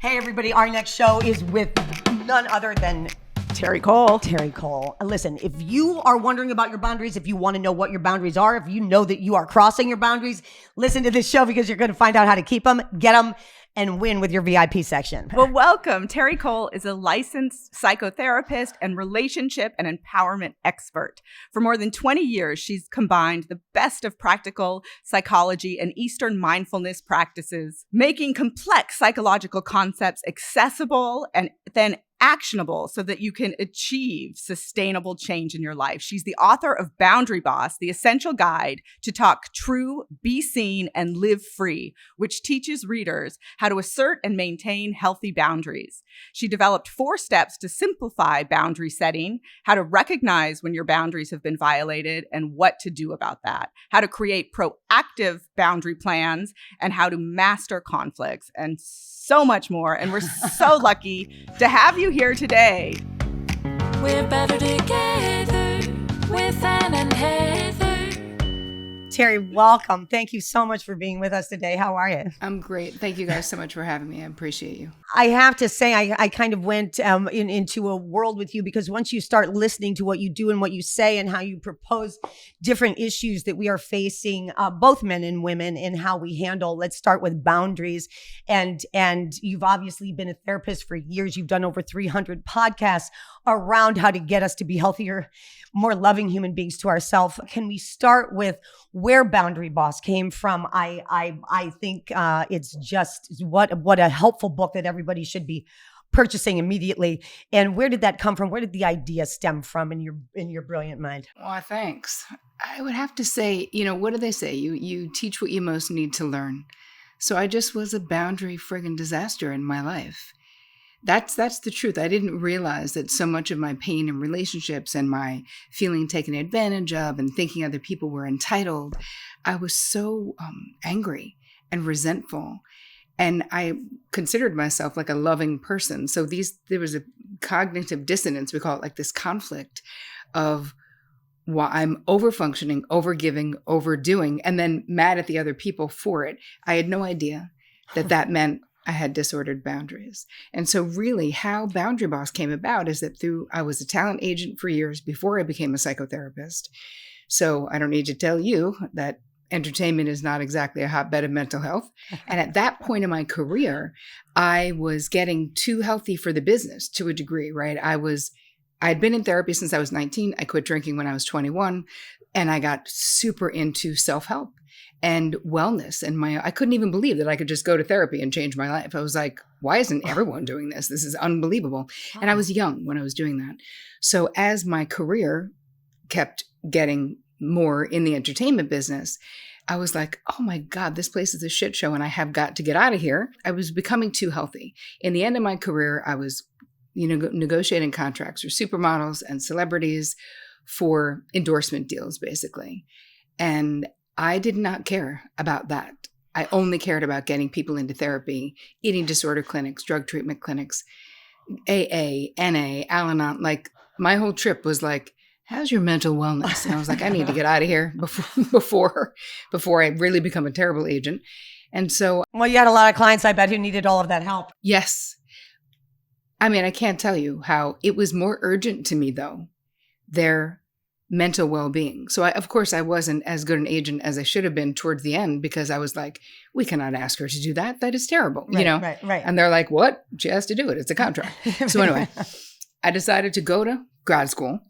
Hey everybody, our next show is with none other than Terri Cole. Terri Cole. Listen, if you are wondering about your boundaries, if you want to know what your boundaries are, if you know that you are crossing your boundaries, listen to this show because you're going to find out how to keep them, get them, and win with your VIP section. Well, welcome. Terri Cole is a licensed psychotherapist and relationship and empowerment expert. For more than 20 years, she's combined the best of practical psychology and Eastern mindfulness practices, making complex psychological concepts accessible and then actionable so that you can achieve sustainable change in your life. She's the author of Boundary Boss, the essential guide to talk true, be seen, and live free, which teaches readers how to assert and maintain healthy boundaries. She developed 4 steps to simplify boundary setting, how to recognize when your boundaries have been violated and what to do about that, how to create proactive boundary plans, and how to master conflicts, and so much more. And we're so lucky to have you here today. We're better together with Ann and Heather. Terri, welcome. Thank you so much for being with us today. How are you? I'm great. Thank you guys so much for having me. I appreciate you. I have to say, I kind of went into a world with you because once you start listening to what you do and what you say and how you propose different issues that we are facing, both men and women, and how we handle, let's start with boundaries. And you've obviously been a therapist for years. You've done over 300 podcasts around how to get us to be healthier, more loving human beings to ourselves. Can we start with where Boundary Boss came from? I think it's just what a helpful book that everybody should be purchasing immediately. And where did that come from? Where did the idea stem from in your brilliant mind? Well, thanks. I would have to say, what do they say? You teach what you most need to learn. So I just was a boundary friggin' disaster in my life. That's the truth. I didn't realize that so much of my pain in relationships and my feeling taken advantage of and thinking other people were entitled, I was so angry and resentful. And I considered myself like a loving person. So there was a cognitive dissonance, we call it, like this conflict of why I'm overfunctioning, overgiving, overdoing, and then mad at the other people for it. I had no idea that meant I had disordered boundaries. And so really how Boundary Boss came about is that I was a talent agent for years before I became a psychotherapist. So I don't need to tell you that entertainment is not exactly a hotbed of mental health. And at that point in my career, I was getting too healthy for the business to a degree, right? I'd been in therapy since I was 19. I quit drinking when I was 21. And I got super into self-help and wellness. And I couldn't even believe that I could just go to therapy and change my life. I was like, why isn't everyone doing this? This is unbelievable. And I was young when I was doing that. So as my career kept getting more in the entertainment business, I was like, oh my God, this place is a shit show and I have got to get out of here. I was becoming too healthy. In the end of my career, I was negotiating contracts for supermodels and celebrities for endorsement deals, basically. And I did not care about that. I only cared about getting people into therapy, eating disorder clinics, drug treatment clinics, AA, NA, Al-Anon. Like my whole trip was like, how's your mental wellness? And I was like, I need to get out of here before I really become a terrible agent. And so, well, you had a lot of clients, I bet, who needed all of that help. Yes. I mean, I can't tell you how it was more urgent to me, though, their mental well-being. So of course, I wasn't as good an agent as I should have been towards the end because I was like, we cannot ask her to do that. That is terrible, Right. And they're like, what? She has to do it. It's a contract. So anyway, I decided to go to grad school.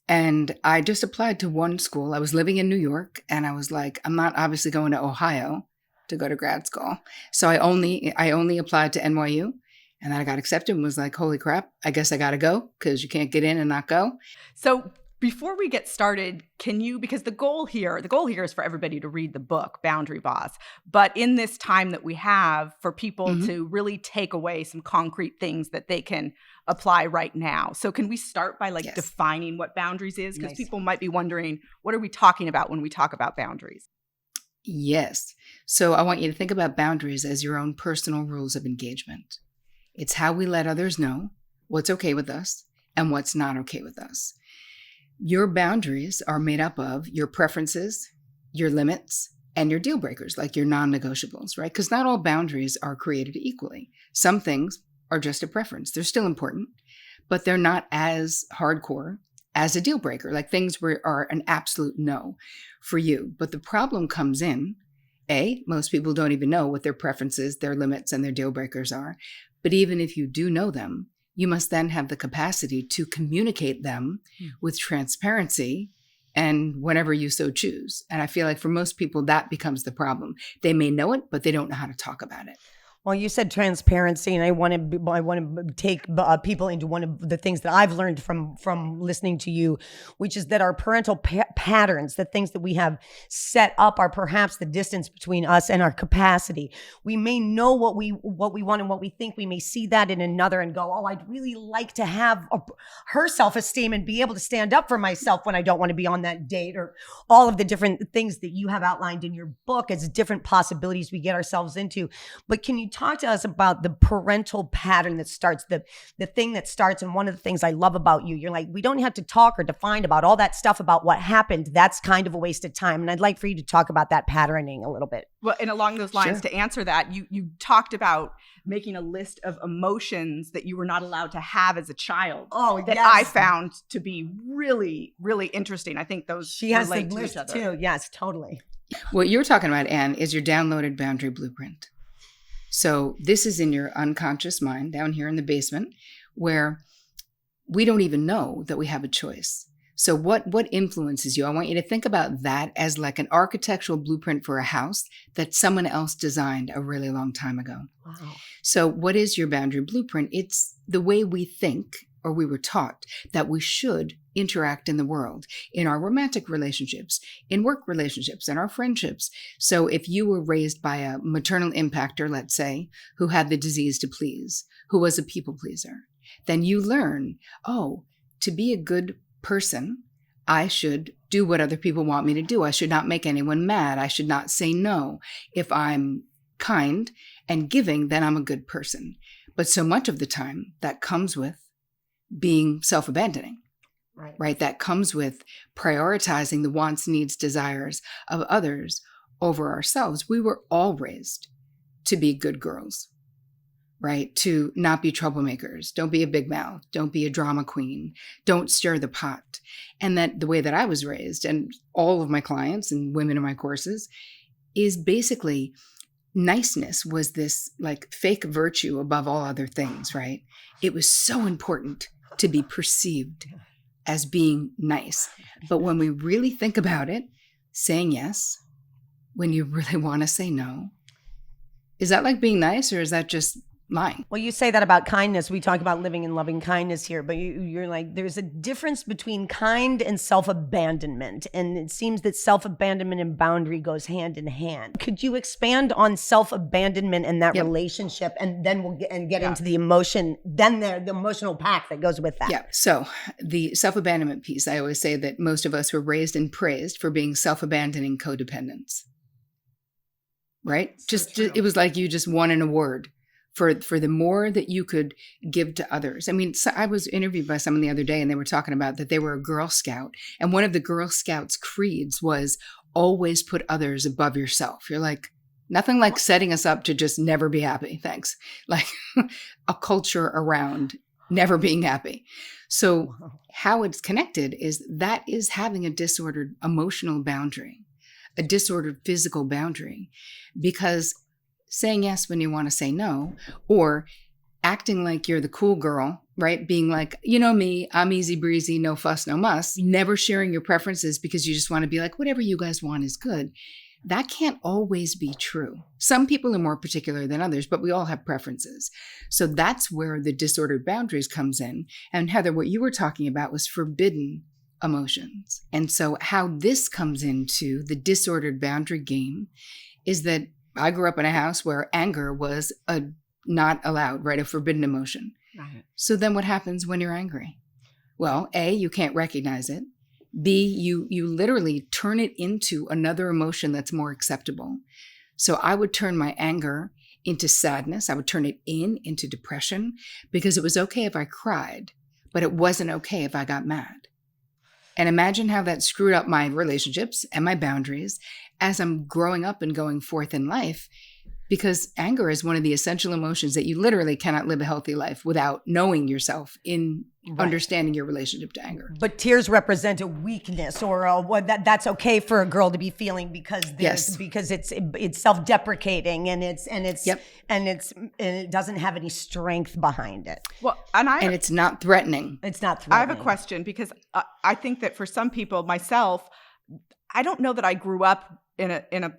And I just applied to one school. I was living in New York and I was like, I'm not obviously going to Ohio to go to grad school. So I only applied to NYU and then I got accepted and was like, holy crap, I guess I got to go because you can't get in and not go. So before we get started, because the goal here is for everybody to read the book, Boundary Boss. But in this time that we have for people to really take away some concrete things that they can apply right now. So can we start by defining what boundaries is? Because people might be wondering, what are we talking about when we talk about boundaries? Yes. So I want you to think about boundaries as your own personal rules of engagement. It's how we let others know what's okay with us and what's not okay with us. Your boundaries are made up of your preferences, your limits, and your deal breakers, like your non-negotiables, right? Because not all boundaries are created equally. Some things are just a preference. They're still important, but they're not as hardcore as a deal breaker, like things where are an absolute no for you. But the problem comes in, most people don't even know what their preferences, their limits, and their deal breakers are. But even if you do know them, you must then have the capacity to communicate them with transparency and whenever you so choose. And I feel like for most people, that becomes the problem. They may know it, but they don't know how to talk about it. Well, you said transparency, and I want to take people into one of the things that I've learned from listening to you, which is that our parental patterns, the things that we have set up, are perhaps the distance between us and our capacity. We may know what we want and what we think. We may see that in another and go, "Oh, I'd really like to have her self-esteem and be able to stand up for myself when I don't want to be on that date," or all of the different things that you have outlined in your book as different possibilities we get ourselves into. But can you talk to us about the parental pattern that starts, the thing that starts? And one of the things I love about you, you're like, we don't have to talk or define about all that stuff about what happened. That's kind of a waste of time. And I'd like for you to talk about that patterning a little bit. Well, and along those lines, to answer that, you talked about making a list of emotions that you were not allowed to have as a child. Oh, that yes. I found to be really, really interesting. I think those She has the relate to list each other. too. Yes, totally. What you're talking about, Anne, is your downloaded boundary blueprint. So this is in your unconscious mind down here in the basement, where we don't even know that we have a choice. So what influences you? I want you to think about that as like an architectural blueprint for a house that someone else designed a really long time ago. Wow. So what is your boundary blueprint? It's the way we think, or we were taught, that we should interact in the world, in our romantic relationships, in work relationships, in our friendships. So if you were raised by a maternal impactor, let's say, who had the disease to please, who was a people pleaser, then you learn, to be a good person, I should do what other people want me to do. I should not make anyone mad. I should not say no. If I'm kind and giving, then I'm a good person. But so much of the time that comes with being self-abandoning, right? That comes with prioritizing the wants, needs, desires of others over ourselves. We were all raised to be good girls, right? To not be troublemakers. Don't be a big mouth. Don't be a drama queen. Don't stir the pot. And that the way that I was raised, and all of my clients and women in my courses, is basically niceness was this like fake virtue above all other things, right? It was so important to be perceived as being nice. But when we really think about it, saying yes when you really want to say no, is that like being nice, or is that just lying? Well, you say that about kindness. We talk about living in loving kindness here, but you're like, there's a difference between kind and self-abandonment. And it seems that self-abandonment and boundary goes hand in hand. Could you expand on self-abandonment and that relationship? And then we'll get into the emotion, then the emotional pack that goes with that. Yeah. So the self-abandonment piece, I always say that most of us were raised and praised for being self-abandoning codependents. Right? It was like you just won an award for the more that you could give to others. I mean, so I was interviewed by someone the other day, and they were talking about that they were a Girl Scout. And one of the Girl Scouts' creeds was always put others above yourself. You're like, nothing like setting us up to just never be happy. Thanks. Like a culture around never being happy. So how it's connected is that is having a disordered emotional boundary, a disordered physical boundary, because saying yes when you want to say no, or acting like you're the cool girl, right? Being like, you know me, I'm easy breezy, no fuss, no muss, never sharing your preferences because you just want to be like, whatever you guys want is good. That can't always be true. Some people are more particular than others, but we all have preferences. So that's where the disordered boundaries comes in. And Heather, what you were talking about was forbidden emotions. And so how this comes into the disordered boundary game is that I grew up in a house where anger was not allowed, right? A forbidden emotion. Right. So then what happens when you're angry? Well, A, you can't recognize it. B, you literally turn it into another emotion that's more acceptable. So I would turn my anger into sadness. I would turn it into depression, because it was okay if I cried, but it wasn't okay if I got mad. And imagine how that screwed up my relationships and my boundaries as I'm growing up and going forth in life. Because anger is one of the essential emotions that you literally cannot live a healthy life without knowing yourself in understanding your relationship to anger. But tears represent a weakness, or that's okay for a girl to be feeling because because it's self-deprecating and it doesn't have any strength behind it. Well, and it's not threatening. It's not threatening. I have a question because I think that for some people, myself, I don't know that I grew up in a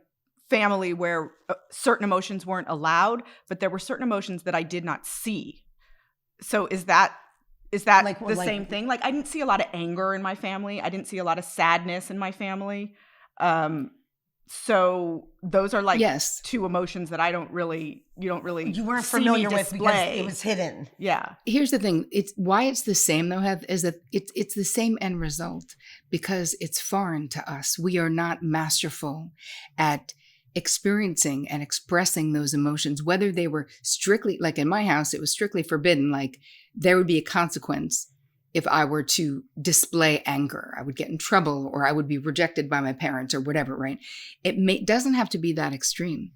family where certain emotions weren't allowed, but there were certain emotions that I did not see. So is that the same thing? Like, I didn't see a lot of anger in my family. I didn't see a lot of sadness in my family. So those are like two emotions that you weren't familiar with because it was hidden. Yeah. Here's the thing. It's why it's the same though, is that it's the same end result because it's foreign to us. We are not masterful at experiencing and expressing those emotions, whether they were strictly, like in my house, it was strictly forbidden. Like there would be a consequence if I were to display anger. I would get in trouble or I would be rejected by my parents or whatever, right? It doesn't have to be that extreme.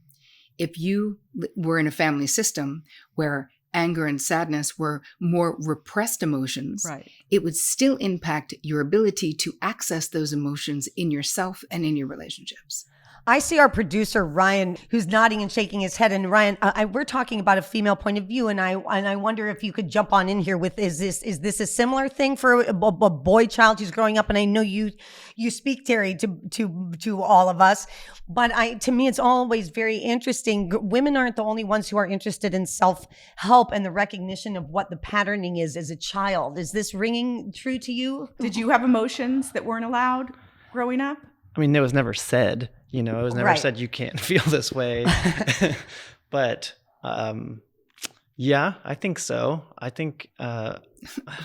If you were in a family system where anger and sadness were more repressed emotions, it would still impact your ability to access those emotions in yourself and in your relationships. I see our producer, Ryan, who's nodding and shaking his head. And Ryan, we're talking about a female point of view. And I wonder if you could jump on in here with, is this a similar thing for a boy child who's growing up? And I know you speak, Terri, to all of us, but to me, it's always very interesting. Women aren't the only ones who are interested in self-help and the recognition of what the patterning is as a child. Is this ringing true to you? Did you have emotions that weren't allowed growing up? I mean, it was never said, it was never said you can't feel this way. But yeah, I think so. I think, of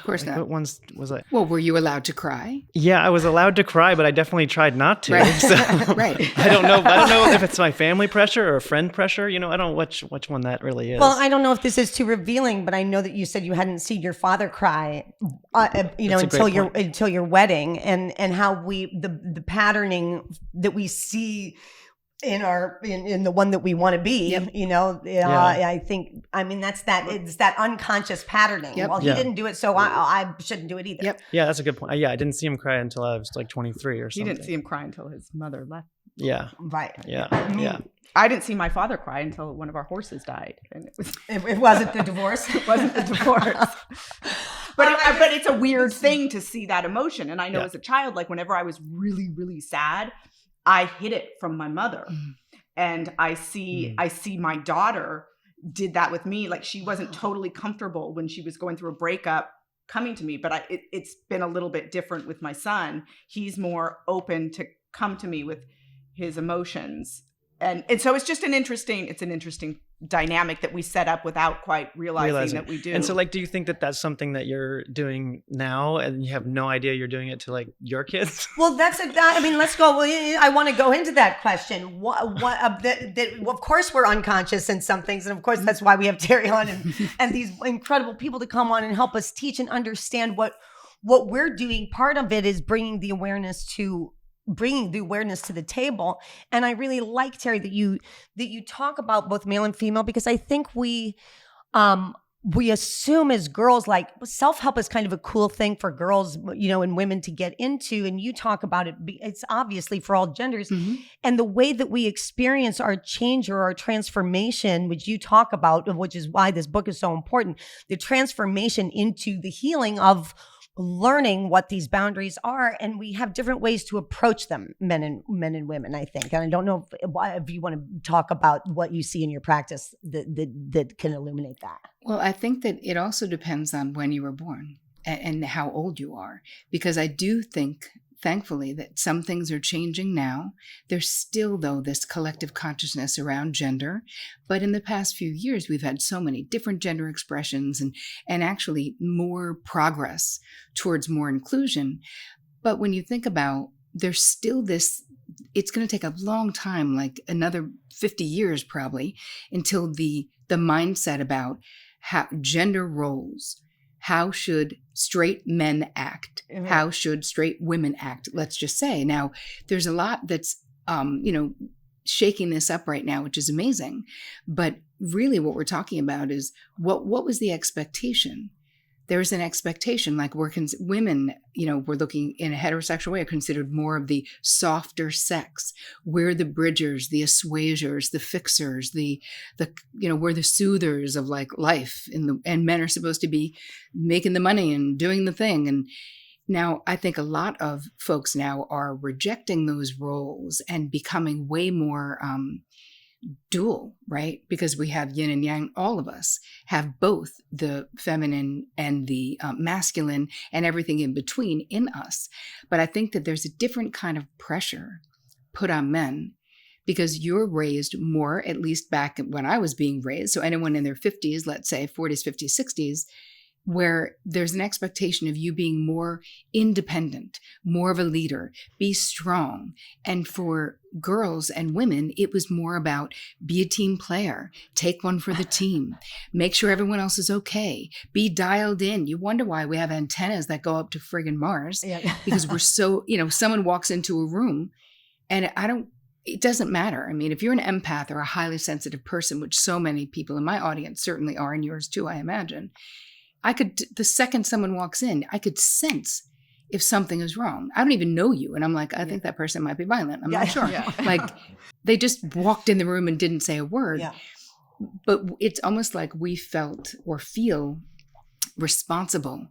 course not. What ones was I? Well, were you allowed to cry? Yeah, I was allowed to cry, but I definitely tried not to. Right. So Right. I don't know if it's my family pressure or a friend pressure. I don't know which one that really is. Well, I don't know if this is too revealing, but I know that you said you hadn't seen your father cry, until your wedding, and how the patterning that we see in the one that we want to be, I think, it's that unconscious patterning. Yep. Well, he didn't do it, so I shouldn't do it either. Yep. Yeah, that's a good point. I didn't see him cry until I was like 23 or something. He didn't see him cry until his mother left. Yeah. Right. Yeah. Yeah. I didn't see my father cry until one of our horses died. And it wasn't the divorce. It wasn't the divorce. But it's a weird thing to see that emotion. And I know as a child, like whenever I was really, really sad, I hid it from my mother. And I see my daughter did that with me. Like she wasn't totally comfortable when she was going through a breakup coming to me, but it's been a little bit different with my son. He's more open to come to me with his emotions. And so it's just an interesting dynamic that we set up without quite realizing that we do. And so do you think that that's something that you're doing now and you have no idea you're doing it to your kids? Well, let's go. I want to go into that question. Of course we're unconscious in some things. And of course, that's why we have Terri on and these incredible people to come on and help us teach and understand what we're doing. Part of it is bringing the awareness to the table. And I really like, Terri, that you talk about both male and female, because I think we assume as girls, like self-help is kind of a cool thing for girls, and women to get into. And you talk about it. It's obviously for all genders. Mm-hmm. And the way that we experience our change or our transformation, which you talk about, which is why this book is so important, the transformation into the healing of learning what these boundaries are, and we have different ways to approach them, men and women, I think. And I don't know if you want to talk about what you see in your practice that can illuminate that. Well, I think that it also depends on when you were born and how old you are, because I do think, thankfully, that some things are changing now. There's still, though, this collective consciousness around gender. But in the past few years, we've had so many different gender expressions and actually more progress towards more inclusion. But when you think about, there's still this, it's going to take a long time, like another 50 years probably, until the mindset about how gender roles how should straight men act? How should straight women act? Let's just say. Now, there's a lot that's, shaking this up right now, which is amazing. But really what we're talking about is what was the expectation? There's an expectation, like women, we're looking in a heterosexual way, are considered more of the softer sex. We're the bridgers, the assuagers, the fixers, we're the soothers of like life. And men are supposed to be making the money and doing the thing. And now I think a lot of folks now are rejecting those roles and becoming way more dual, right? Because we have yin and yang. All of us have both the feminine and the masculine and everything in between in us. But I think that there's a different kind of pressure put on men because you're raised more, at least back when I was being raised. So anyone in their 50s, let's say 40s, 50s, 60s, where there's an expectation of you being more independent, more of a leader, be strong. And for girls and women, it was more about be a team player, take one for the team, make sure everyone else is okay, be dialed in. You wonder why we have antennas that go up to friggin' Mars, because we're so, someone walks into a room and it doesn't matter. I mean, if you're an empath or a highly sensitive person, which so many people in my audience certainly are, and yours too, I imagine, the second someone walks in, I could sense if something is wrong. I don't even know you. And I'm like, I think that person might be violent. I'm not sure. Yeah. Like they just walked in the room and didn't say a word. Yeah. But it's almost like we felt or feel responsible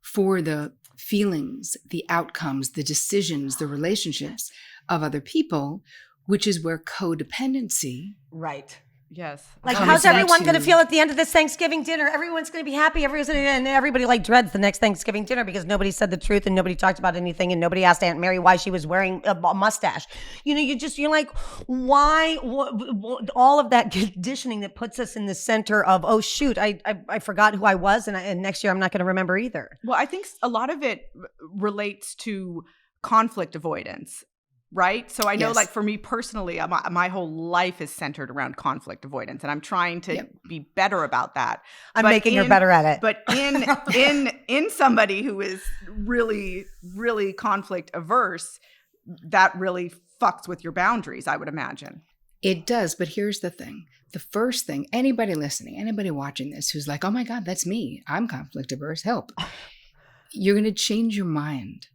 for the feelings, the outcomes, the decisions, the relationships of other people, which is where codependency. Right. Yes. Like, how's everyone going to feel at the end of this Thanksgiving dinner? Everyone's going to be happy. And everybody like dreads the next Thanksgiving dinner because nobody said the truth and nobody talked about anything and nobody asked Aunt Mary why she was wearing a mustache. You're like, why? All of that conditioning that puts us in the center of, oh shoot, I forgot who I was, and next year I'm not going to remember either. Well, I think a lot of it relates to conflict avoidance. Right. So I know, like for me personally, my whole life is centered around conflict avoidance, and I'm trying to be better about that. I'm making her better at it. But in somebody who is really, really conflict averse, that really fucks with your boundaries, I would imagine. It does. But here's the thing. The first thing, anybody listening, anybody watching this who's like, oh my God, that's me. I'm conflict averse. Help. You're going to change your mind.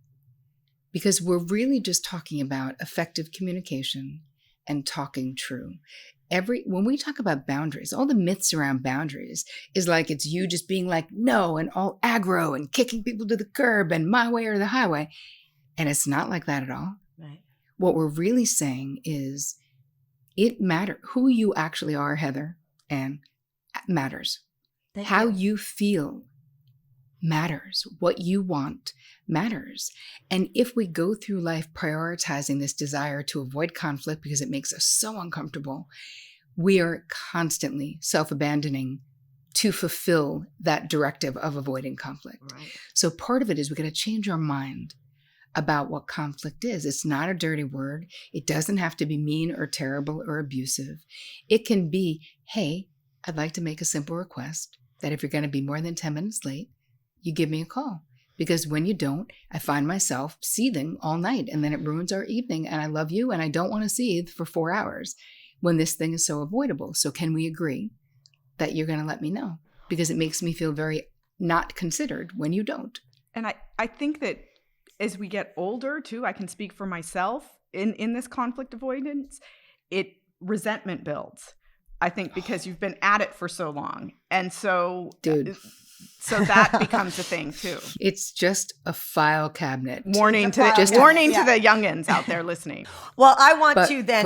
Because we're really just talking about effective communication and talking true. When we talk about boundaries, all the myths around boundaries is like it's you just being like, no, and all aggro and kicking people to the curb and my way or the highway. And it's not like that at all. Right. What we're really saying is it matters. Who you actually are, Heather, and matters. How you feel matters. What you want matters. And if we go through life prioritizing this desire to avoid conflict because it makes us so uncomfortable, we are constantly self-abandoning to fulfill that directive of avoiding conflict. Right. So part of it is we got to change our mind about what conflict is. It's not a dirty word. It doesn't have to be mean or terrible or abusive. It can be, hey, I'd like to make a simple request that if you're going to be more than 10 minutes late, you give me a call. Because when you don't, I find myself seething all night and then it ruins our evening and I love you and I don't want to seethe for 4 hours when this thing is so avoidable. So can we agree that you're going to let me know? Because it makes me feel very not considered when you don't. And I think that as we get older too, I can speak for myself in this conflict avoidance, resentment builds. I think because you've been at it for so long. And so... Dude. So that becomes a thing too. It's just a file cabinet. Warning to the youngins out there listening. Well, I want to then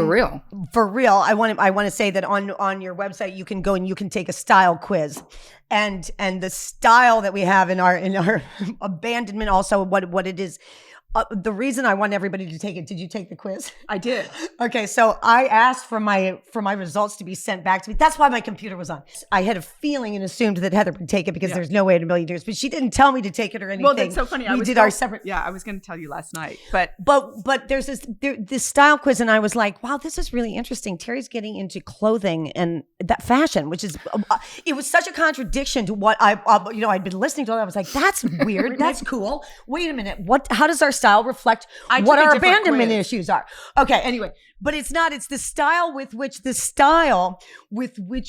for real. I want to say that on your website you can go and you can take a style quiz, and the style that we have in our abandonment, also what it is. the reason I want everybody to take it, did you take the quiz? I did. Okay, so I asked for my results to be sent back to me. That's why my computer was on. I had a feeling and assumed that Heather would take it because there's no way in a million years, but she didn't tell me to take it or anything. Well, that's so funny. We did our separate. Yeah, I was going to tell you last night, but there's this style quiz, and I was like, wow, this is really interesting. Terry's getting into clothing and that fashion, which is it was such a contradiction to what I'd been listening to. I was like, that's weird. That's cool. Wait a minute. How does our style reflect what our abandonment issues are? Okay, anyway, but it's not. It's the style with which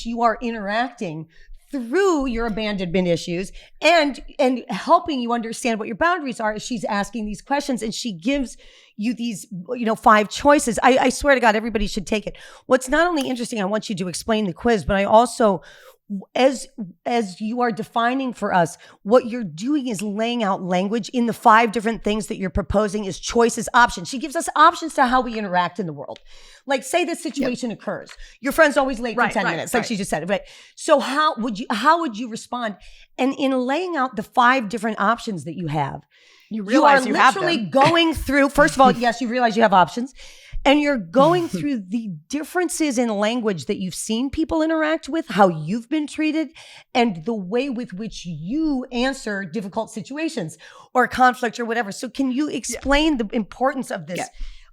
you are interacting through your abandonment issues and helping you understand what your boundaries are as she's asking these questions, and she gives you these 5 choices. I swear to God, everybody should take it. What's not only interesting, I want you to explain the quiz, but I also, as you are defining for us, what you're doing is laying out language in the 5 different things that you're proposing as choices, options. She gives us options to how we interact in the world. Like, say this situation occurs. Your friend's always late for 10 minutes, like she just said. Right. So how would you respond? And in laying out the 5 different options that you have, you realize you are literally going through, first of all, yes, you realize you have options. And you're going through the differences in language that you've seen people interact with, how you've been treated, and the way with which you answer difficult situations or conflict or whatever. So can you explain the importance of this?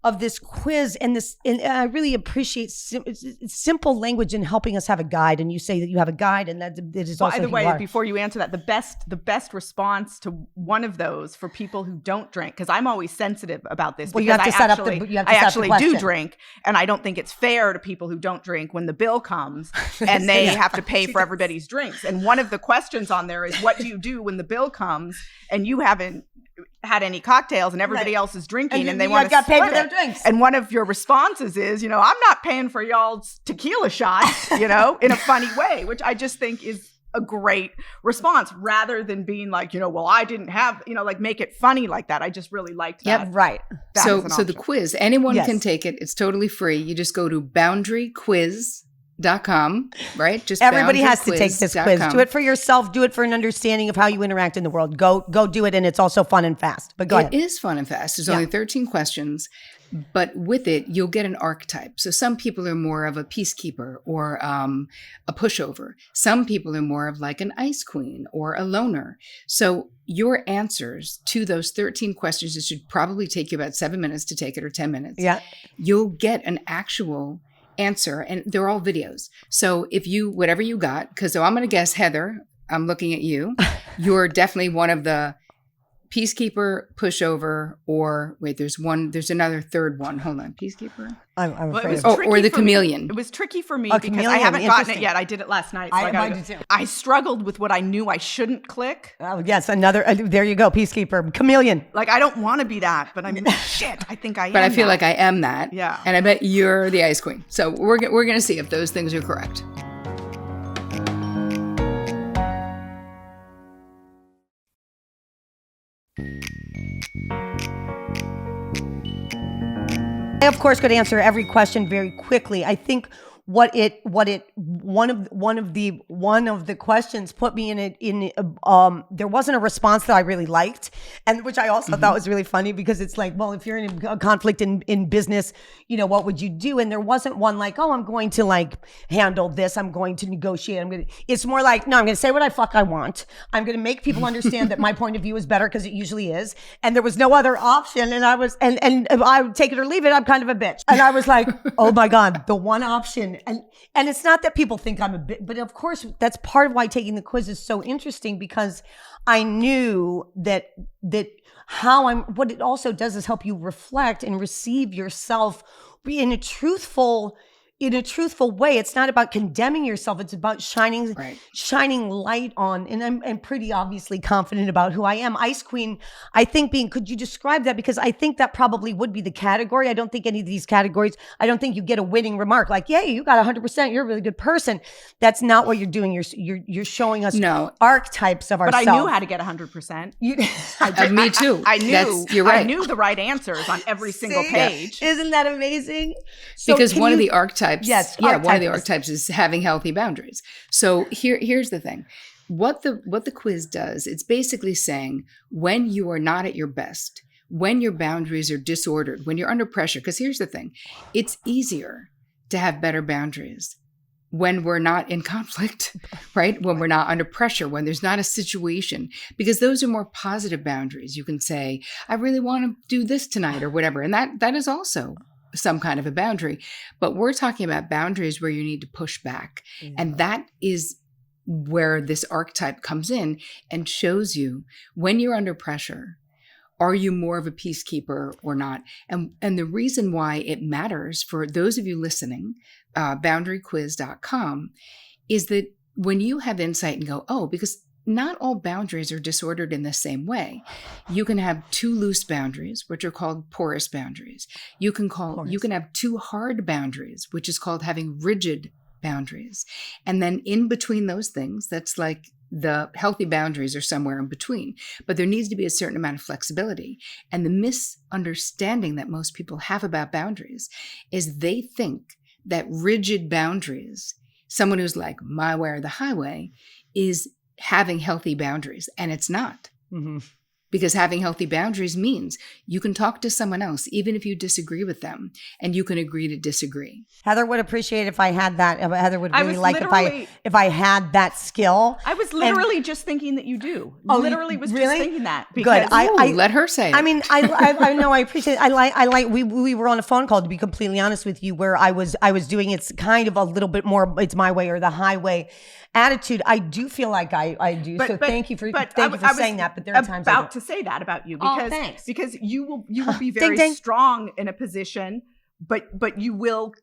Of this quiz and I really appreciate simple language in helping us have a guide. And you say that you have a guide, and that it is also. By the way, before you answer that, the best response to one of those for people who don't drink, because I'm always sensitive about this. Well, you have to set up the. I actually do drink, and I don't think it's fair to people who don't drink when the bill comes and they have to pay for everybody's drinks. And one of the questions on there is, what do you do when the bill comes and you haven't had any cocktails and everybody else is drinking and they want to pay for their drinks? And one of your responses is, I'm not paying for y'all's tequila shots, in a funny way, which I just think is a great response, rather than being like, well, I didn't have, like, make it funny like that. I just really liked that. Yeah, right. So the quiz, anyone can take it. It's totally free. You just go to boundaryquiz.com, right? Just everybody has to take this quiz. Do it for yourself. Do it for an understanding of how you interact in the world. Go do it, and it's also fun and fast. But go ahead. It is fun and fast. There's only 13 questions, but with it, you'll get an archetype. So some people are more of a peacekeeper or a pushover. Some people are more of like an ice queen or a loner. So your answers to those 13 questions, it should probably take you about 7 minutes to take it, or 10 minutes. Yeah. You'll get an actual answer, and they're all videos. So if whatever you got, because I'm going to guess, Heather, I'm looking at you, you're definitely one of the peacekeeper, pushover, or wait, there's another third one. Hold on, peacekeeper. I'm afraid. Or the chameleon. It was tricky for me because I haven't gotten it yet. I did it last night. So I struggled with what I knew I shouldn't click. Oh, yes, another. There you go, peacekeeper, chameleon. Like, I don't want to be that, but I'm shit. I think I am. But I feel like I am that. Yeah. And I bet you're the ice queen. So we're going to see if those things are correct. I, of course, could answer every question very quickly. I think one of the questions put me in there wasn't a response that I really liked, and which I also thought was really funny, because it's like, well, if you're in a conflict in business, what would you do? And there wasn't one like, oh, I'm going to like handle this, I'm going to negotiate, it's more like, no, I'm going to say what I want. I'm going to make people understand that my point of view is better, because it usually is. And there was no other option. And I was, and I would take it or leave it. I'm kind of a bitch. And I was like, oh my God, the one option. And it's not that people think I'm a bit, but of course that's part of why taking the quiz is so interesting, because I knew that what it also does is help you reflect and receive yourself in a truthful way. It's not about condemning yourself. It's about shining light on. And I'm pretty obviously confident about who I am. Ice Queen, I think could you describe that? Because I think that probably would be the category. I don't think any of these categories, I don't think you get a winning remark like, yay, you got 100%. You're a really good person. That's not what you're doing. You're showing us archetypes of ourselves. But I knew how to get 100%. Me too. I knew. You're right. I knew the right answers on every single page. Isn't that amazing? Because one of the archetypes, one of the archetypes is having healthy boundaries. So here's the thing. What the quiz does, it's basically saying, when you are not at your best, when your boundaries are disordered, when you're under pressure, because here's the thing, it's easier to have better boundaries when we're not in conflict, right? When we're not under pressure, when there's not a situation, because those are more positive boundaries. You can say, I really want to do this tonight or whatever. And that is also some kind of a boundary. But we're talking about boundaries where you need to push back. And that is where this archetype comes in and shows you when you're under pressure, are you more of a peacekeeper or not? And the reason why it matters for those of you listening, boundaryquiz.com, is that when you have insight and go, oh, because not all boundaries are disordered in the same way. You can have too loose boundaries, which are called porous boundaries. You can have too hard boundaries, which is called having rigid boundaries. And then in between those things, that's like the healthy boundaries are somewhere in between, but there needs to be a certain amount of flexibility. And the misunderstanding that most people have about boundaries is they think that rigid boundaries, someone who's like my way or the highway, is having healthy boundaries. And it's not. Mm-hmm. Because having healthy boundaries means you can talk to someone else, even if you disagree with them, and you can agree to disagree. Heather would appreciate if I had that. Heather would really like if I had that skill. I was literally just thinking that you do. Really? Just thinking that. Because, good. I let her say it. I mean, I know. I appreciate it. I like. We were on a phone call, to be completely honest with you, where I was doing it's kind of a little bit more. It's my way or the highway attitude. I do feel like I do. So thank you for saying that. But there are times about to say that about you because you will be very ding. strong in a position, but you will,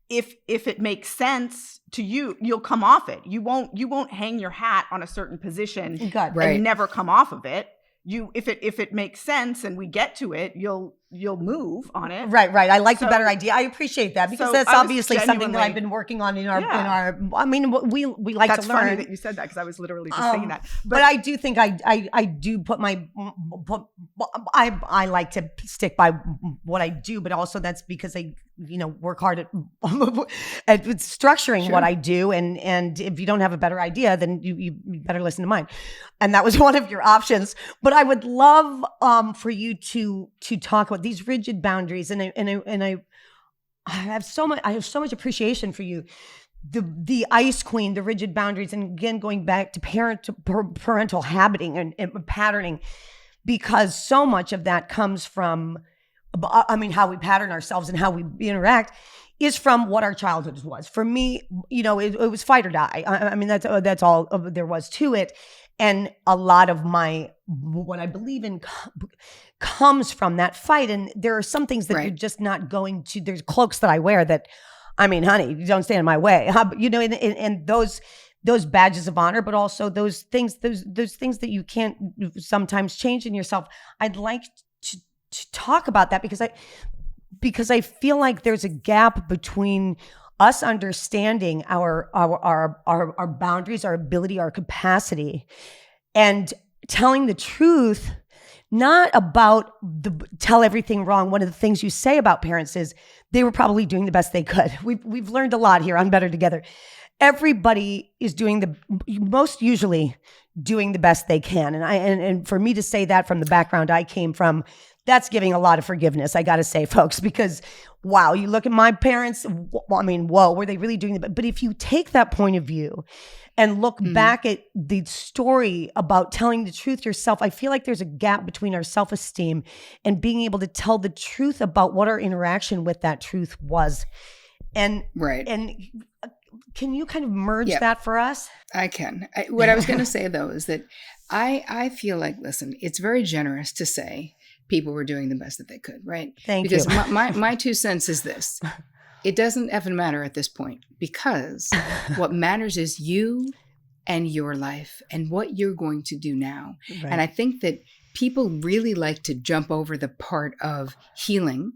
if it makes sense to you, you'll come off it. You won't hang your hat on a certain position and never come off of it. If it makes sense and we get to it, you'll move on it. Right. I like the better idea. I appreciate that because that's obviously something that I've been working on in our. I mean, we like to learn. That's funny that you said that because I was literally just thinking that. But I do think I do put I like to stick by what I do, but also that's because I work hard at structuring what I do, and if you don't have a better idea, then you better listen to mine. And that was one of your options. But I would love for you to talk about these rigid boundaries, and I have so much appreciation for you. The ice queen, the rigid boundaries, and again going back to parental habiting and patterning, because so much of that comes from, I mean, how we pattern ourselves and how we interact is from what our childhood was. For me, it was fight or die. I mean, that's all there was to it. And a lot of what I believe in comes from that fight. And there are some things that you're just not going to, there's cloaks that I wear that, I mean, honey, you don't stand in my way. And those badges of honor, but also those things that you can't sometimes change in yourself. I'd like to talk about that because I feel like there's a gap between us understanding our boundaries, our ability, our capacity, and telling the truth, not about tell everything wrong. One of the things you say about parents is they were probably doing the best they could. We've learned a lot here on Better Together. Everybody is most usually doing the best they can. And for me to say that from the background I came from, that's giving a lot of forgiveness, I got to say, folks, because wow, you look at my parents, I mean, whoa, were they really doing that? But if you take that point of view and look back at the story about telling the truth yourself, I feel like there's a gap between our self-esteem and being able to tell the truth about what our interaction with that truth was. And can you kind of merge that for us? I can. What I was going to say, though, is that I feel like, listen, it's very generous to say people were doing the best that they could, right? Thank you. Because my 2 cents is this. It doesn't effing matter at this point, because what matters is you and your life and what you're going to do now. Right. And I think that people really like to jump over the part of healing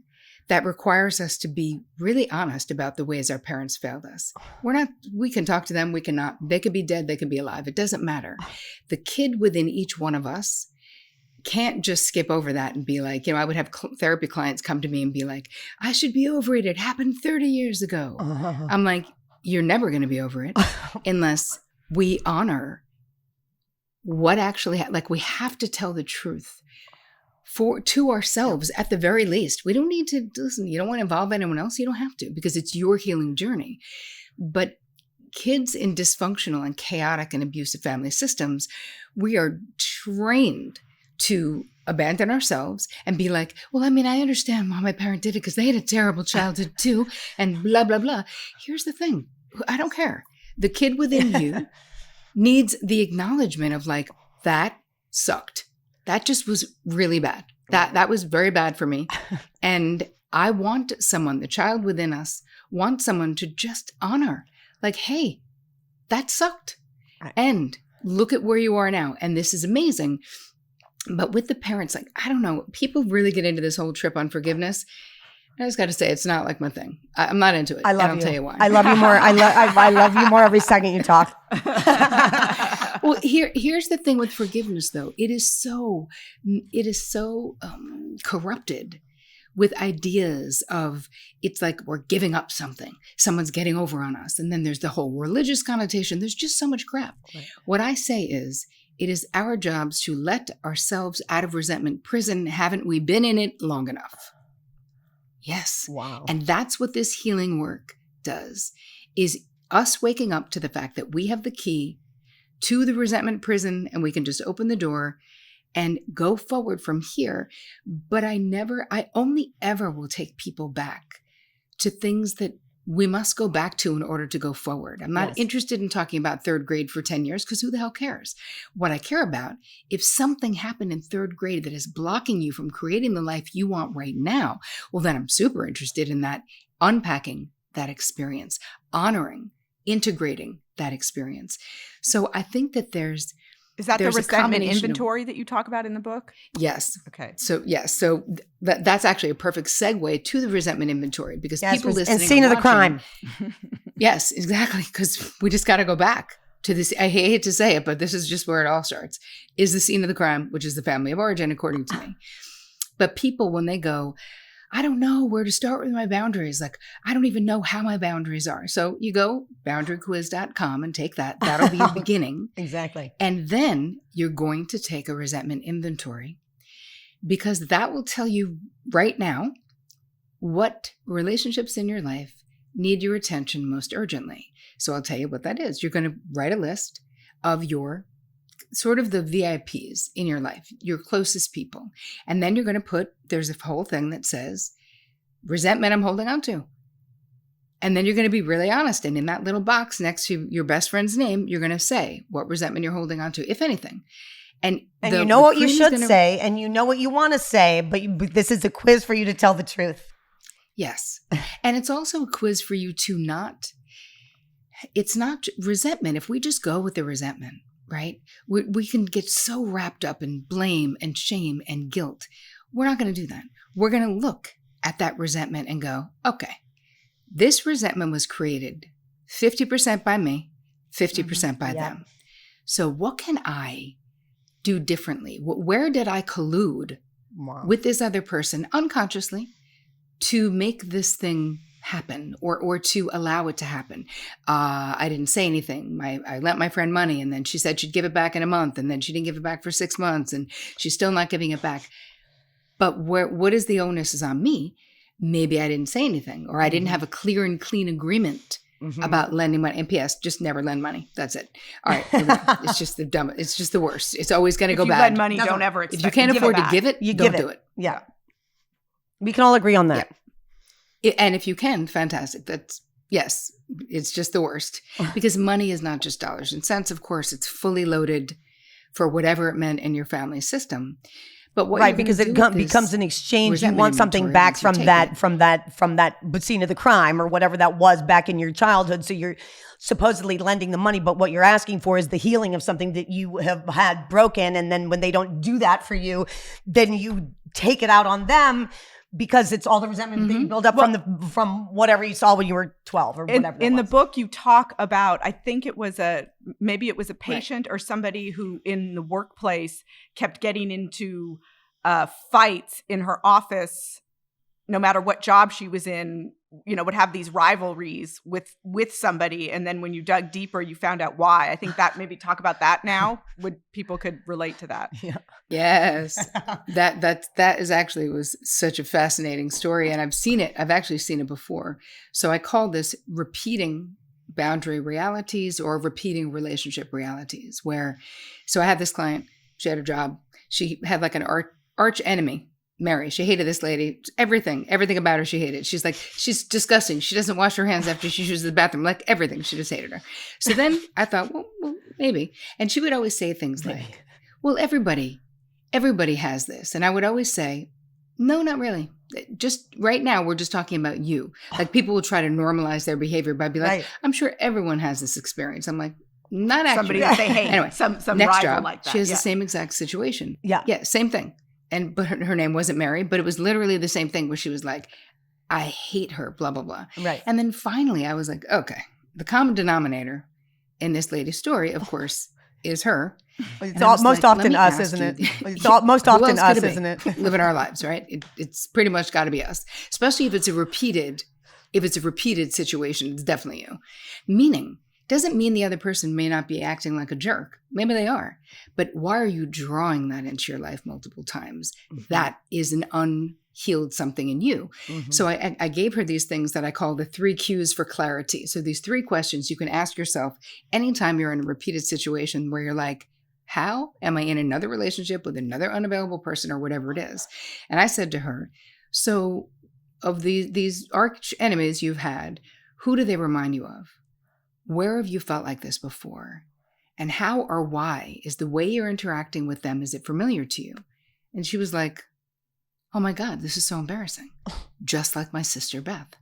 that requires us to be really honest about the ways our parents failed us. We can talk to them, we cannot. They could be dead, they could be alive. It doesn't matter. The kid within each one of us can't just skip over that and be like, I would have therapy clients come to me and be like, I should be over it. It happened 30 years ago. I'm like, you're never going to be over it unless we honor what actually, we have to tell the truth. to ourselves at the very least. We don't need to listen. You don't want to involve anyone else. You don't have to, because it's your healing journey. But kids in dysfunctional and chaotic and abusive family systems, we are trained to abandon ourselves and be like, well, I mean, I understand why my parent did it because they had a terrible childhood too, and blah, blah, blah. Here's the thing. I don't care. The kid within you needs the acknowledgement of like, that sucked. That just was really bad. That was very bad for me. And I want someone, the child within us, wants someone to just honor, like, hey, that sucked. And look at where you are now. And this is amazing. But with the parents, like, I don't know, people really get into this whole trip on forgiveness. I just got to say, it's not like my thing. I'm not into it. I love and you. I'll tell you why. I love you more. I love you more every second you talk. Well, here's the thing with forgiveness, though. It is so corrupted with ideas of, it's like we're giving up something. Someone's getting over on us. And then there's the whole religious connotation. There's just so much crap. Right. What I say is, it is our jobs to let ourselves out of resentment prison. Haven't we been in it long enough? Yes. Wow. And that's what this healing work does, is us waking up to the fact that we have the key to the resentment prison and we can just open the door and go forward from here. But I only ever will take people back to things that we must go back to in order to go forward. I'm not interested in talking about third grade for 10 years because who the hell cares? What I care about, if something happened in third grade that is blocking you from creating the life you want right now, well, then I'm super interested in that, unpacking that experience, honoring, integrating that experience. So I think that there's the resentment inventory that you talk about in the book? Yes. Okay. So yes. So that's actually a perfect segue to the resentment inventory, because people listening and scene of the crime. Yes, exactly. Because we just got to go back to this. I hate to say it, but this is just where it all starts. Is the scene of the crime, which is the family of origin, according to me. But people, when they go, I don't know where to start with my boundaries. Like, I don't even know how my boundaries are. So you go boundaryquiz.com and take that. That'll be your beginning. Exactly. And then you're going to take a resentment inventory, because that will tell you right now what relationships in your life need your attention most urgently. So I'll tell you what that is. You're going to write a list of your sort of the VIPs in your life, your closest people. And then you're going to there's a whole thing that says, resentment I'm holding on to. And then you're going to be really honest. And in that little box next to your best friend's name, you're going to say what resentment you're holding on to, if anything. And you know what you should say, and you know what you want to say, but this is a quiz for you to tell the truth. Yes. And it's also a quiz for you to it's not resentment. If we just go with the resentment, right? We can get so wrapped up in blame and shame and guilt. We're not going to do that. We're going to look at that resentment and go, okay, this resentment was created 50% by me, 50% by them. So what can I do differently? Where did I collude with this other person unconsciously to make this thing happen, or to allow it to happen? I didn't say anything. I lent my friend money, and then she said she'd give it back in a month, and then she didn't give it back for 6 months, and she's still not giving it back. But what is the onus is on me? Maybe I didn't say anything, or I didn't have a clear and clean agreement about lending money. And P.S., just never lend money. That's it. All right. It's just the dumb. It's just the worst. It's always going to go bad. If you lend money, don't ever expect if you can't afford to give it, you don't give do it. Yeah. We can all agree on that. Yeah. And if you can, fantastic. Yes, it's just the worst, because money is not just dollars and cents. Of course, it's fully loaded for whatever it meant in your family system. But what because it becomes an exchange. You want something back from that scene of the crime or whatever that was back in your childhood. So you're supposedly lending the money, but what you're asking for is the healing of something that you have had broken. And then when they don't do that for you, then you take it out on them, because it's all the resentment that you build up from whatever you saw when you were 12 or whatever. In the book, you talk about, I think it was maybe it was a patient or somebody who in the workplace kept getting into fights in her office, no matter what job she was in, would have these rivalries with somebody. And then when you dug deeper, you found out why. I think that maybe talk about that now. People could relate to that. Yeah. Yes. That is actually was such a fascinating story. And I've actually seen it before. So I call this repeating boundary realities or repeating relationship realities so I had this client, she had a job. She had like an arch enemy, Mary. She hated this lady. Everything about her she hated. She's like, she's disgusting. She doesn't wash her hands after she uses the bathroom. Like everything. She just hated her. So then I thought, well, maybe. And she would always say things like, well, everybody has this. And I would always say, no, not really. Just right now, we're just talking about you. Like people will try to normalize their behavior by being like, I'm sure everyone has this experience. I'm like, not actually. Somebody that they hate. Anyway, some next rival job, like that. she has the same exact situation. Yeah. Same thing. But her name wasn't Mary, but it was literally the same thing where she was like, I hate her, blah, blah, blah. Right. And then finally I was like, okay, the common denominator in this lady's story, of course, is her. It's most often us, isn't it? It's most often us, isn't it? Living our lives, right? It's pretty much got to be us, especially if it's a repeated situation. It's definitely you. Meaning, doesn't mean the other person may not be acting like a jerk. Maybe they are. But why are you drawing that into your life multiple times? Mm-hmm. That is an unhealed something in you. Mm-hmm. So I gave her these things that I call the 3 cues for clarity. So these 3 questions you can ask yourself anytime you're in a repeated situation where you're like, how am I in another relationship with another unavailable person or whatever it is? And I said to her, so of these arch enemies you've had, who do they remind you of? Where have you felt like this before? And how or why is the way you're interacting with them, is it familiar to you? And she was like, oh my God, this is so embarrassing. Just like my sister Beth.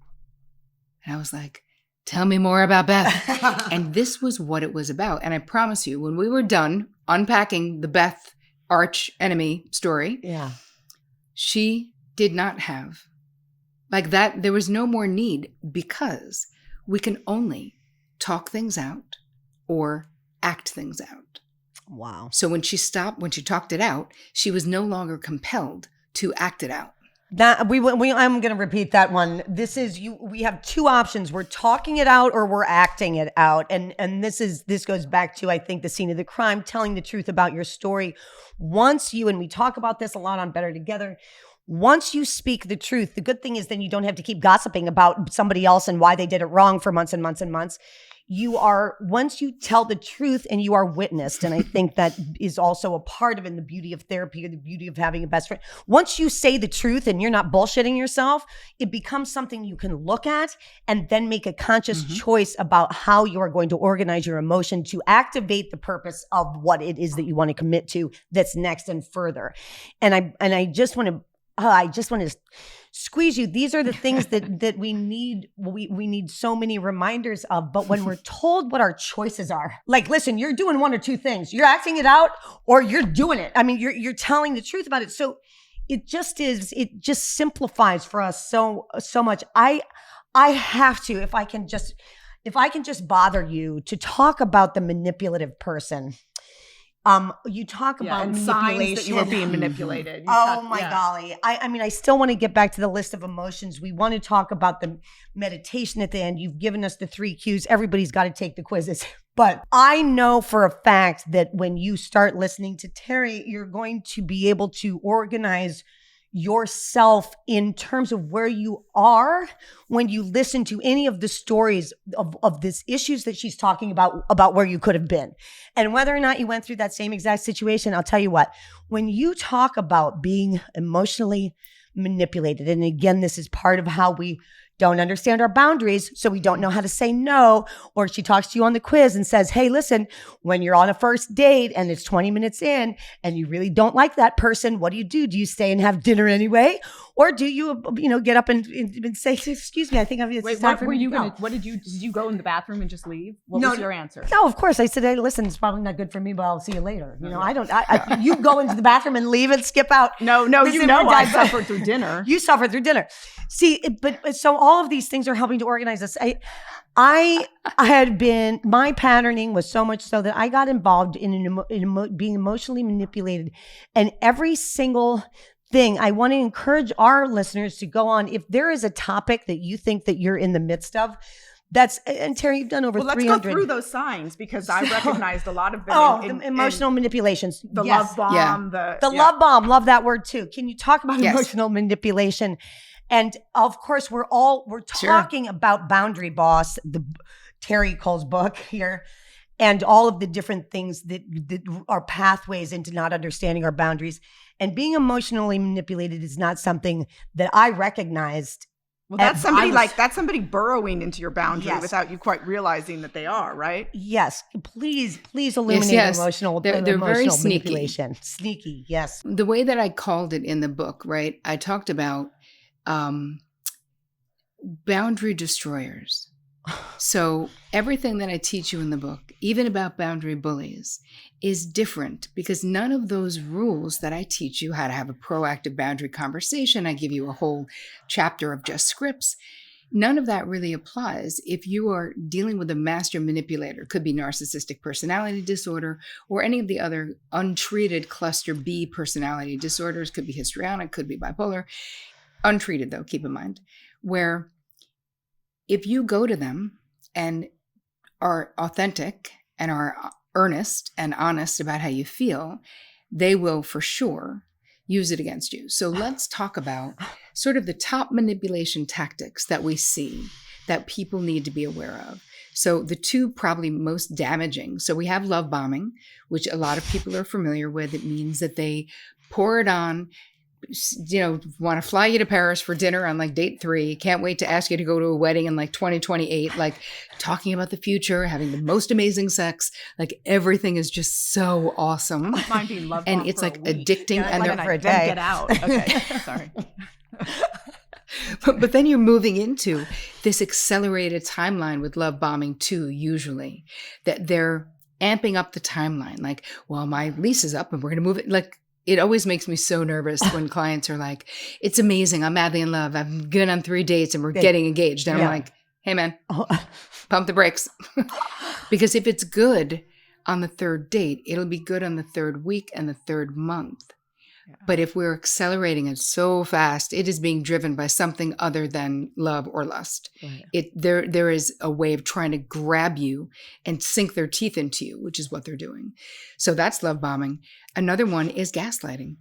And I was like, tell me more about Beth. And this was what it was about. And I promise you, when we were done unpacking the Beth arch enemy story, she did not have like that. There was no more need because we can only talk things out or act things out. Wow. So when she talked it out, she was no longer compelled to act it out. That I'm going to repeat that one. This is we have 2 options. We're talking it out or we're acting it out. And this goes back to, I think, the scene of the crime, telling the truth about your story. Once you, and we talk about this a lot on Better Together, once you speak the truth, the good thing is then you don't have to keep gossiping about somebody else and why they did it wrong for months and months and months. Once you tell the truth and you are witnessed, and I think that is also a part of it, in the beauty of therapy or the beauty of having a best friend. Once you say the truth and you're not bullshitting yourself, it becomes something you can look at and then make a conscious choice about how you are going to organize your emotion to activate the purpose of what it is that you want to commit to that's next and further. And I just want to squeeze you. These are the things that we need. We need so many reminders of, but when we're told what our choices are, like, listen, you're doing one or 2 things. You're acting it out or you're doing it. I mean, you're telling the truth about it. So it just simplifies for us so much. I have to, if I can just bother you to talk about the manipulative person. You talk about and manipulation. Signs that you were being manipulated. Golly. I mean, I still want to get back to the list of emotions. We want to talk about the meditation at the end. You've given us the 3 cues. Everybody's got to take the quizzes. But I know for a fact that when you start listening to Terri, you're going to be able to organize yourself in terms of where you are when you listen to any of the stories of these issues that she's talking about where you could have been. And whether or not you went through that same exact situation, I'll tell you what, when you talk about being emotionally manipulated, and again, this is part of how we don't understand our boundaries, so we don't know how to say no. Or she talks to you on the quiz and says, hey, listen, when you're on a first date and it's 20 minutes in and you really don't like that person, what do? Do you stay and have dinner anyway? Or do you, get up and say, excuse me, I think it's time for me to go. Did you go in the bathroom and just leave? What was your answer? No, of course. I said, hey, listen, it's probably not good for me, but I'll see you later. You go into the bathroom and leave and skip out. No, I suffered through dinner. You suffered through dinner. See, but so all of these things are helping to organize us. My patterning was so much so that I got involved in being emotionally manipulated, and every single thing. I want to encourage our listeners to go on. If there is a topic that you think that you're in the midst of, And Terri, you've done over Well, let's 300. go through those signs because I recognized a lot of them. The emotional manipulations. The Yes. love bomb. The love bomb. Love that word too. Can you talk about Yes. emotional manipulation? And of course, we're talking about Boundary Boss, the Terri Cole's book here, and all of the different things that are pathways into not understanding our boundaries. And being emotionally manipulated is not something that I recognized. Well, that's somebody burrowing into your boundary without you quite realizing that they are, right? Yes. Please illuminate emotional They're emotional very manipulation. Sneaky, yes. The way that I called it in the book, right? I talked about boundary destroyers. So everything that I teach you in the book, even about boundary bullies, is different because none of those rules that I teach you, how to have a proactive boundary conversation, I give you a whole chapter of just scripts. None of that really applies if you are dealing with a master manipulator. Could be narcissistic personality disorder or any of the other untreated cluster B personality disorders. Could be histrionic, could be bipolar. Untreated though, keep in mind. Where if you go to them and are authentic and are earnest and honest about how you feel, they will for sure use it against you. So let's talk about sort of the top manipulation tactics that we see that people need to be aware of. So the two probably most damaging. So we have love bombing, which a lot of people are familiar with. It means that they pour it on, want to fly you to Paris for dinner on like date 3. Can't wait to ask you to go to a wedding in like 2028, like talking about the future, having the most amazing sex. Like everything is just so awesome. Mine being love and it's like addicting. Yeah, and like they're for a day. Get out. Okay, sorry. But then you're moving into this accelerated timeline with love bombing too, usually, that they're amping up the timeline. Like, well, my lease is up and we're going to move it. Like, it always makes me so nervous when clients are like, it's amazing. I'm madly in love. I've been on 3 dates and we're getting engaged. And I'm like, hey man, pump the brakes. Because if it's good on the 3rd date, it'll be good on the 3rd week and the 3rd month. Yeah. But if we're accelerating it so fast, it is being driven by something other than love or lust. Right. There is a way of trying to grab you and sink their teeth into you, which is what they're doing. So that's love bombing. Another one is gaslighting,